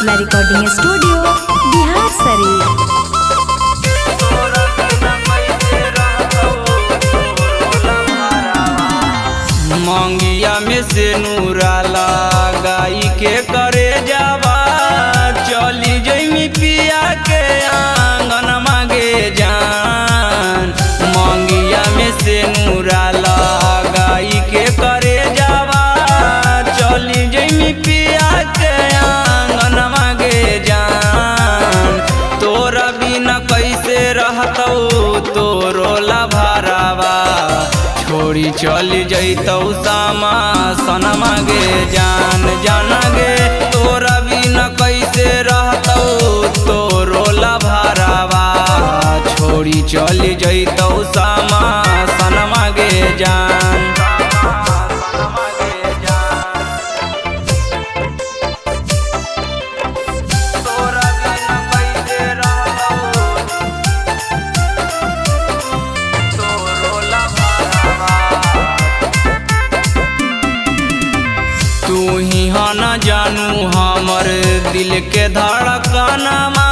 Mithila recording studio Bihar Sharif. मंगिया में से नूरा लगाई के करे जावा चली जमी पिया के आंगन मांगे जान। मंगिया में से नूरा लगाई के करे जावा चली जमी पिया के आंगन मांगे जान। तोरा बिना कैसे रहतौ तोरो लभारावा छोड़ी चली जैतौ सामा सनमा गे जान जाना गे। तोरा बिना कैसे रहतौ तोरो लभारावा छोड़ी चली जैतौ सामा सनमा गे जान। तू ही न जानू हमर दिल के धड़कनमा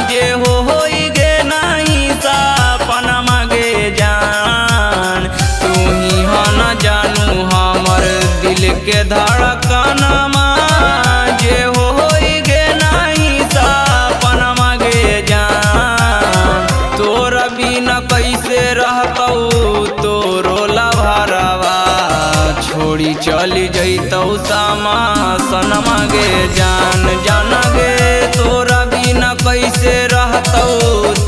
जे होई गे नहीं सपनमा गे जान। तू ही न जानू हमर दिल के धड़कनमा जे होई गे नहीं सपनमा गे जान। तोरा बिना कैसे रहतौ तोरो लभारावा छोड़ी चली जैतौ सामा सनमा गे जान जाना गे। तोरा बिना कैसे रहतौ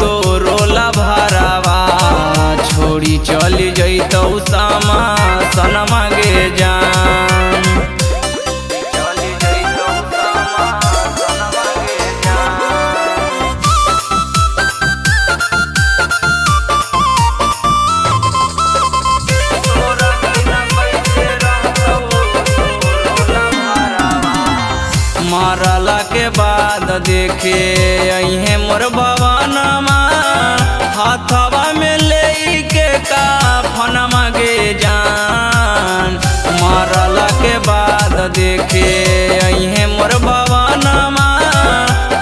तोरो लभारावा छोड़ी चली जैतौ सामा सनमा गे जान। चली जैतौ सामा सनमा गे जान। मारला के बाद देखे अहे मोर भवनमा हाथवा में ले के काफनमा गे जान। मारला के बाद देखे अहे मोर भवनमा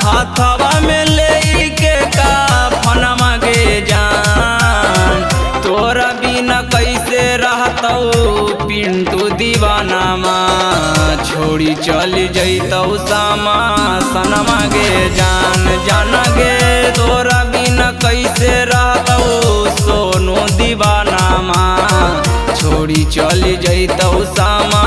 हाथवा में ले के काफनमा गे जान। तोरा बिना कैसे रहतौ पिंटू दीवानामा छोड़ी चली जैतौ सामा सनमा गे जान जाना गे। तोरा बिना कैसे रहतौ सोनू दीवानामा छोड़ी चली जैतौ सामा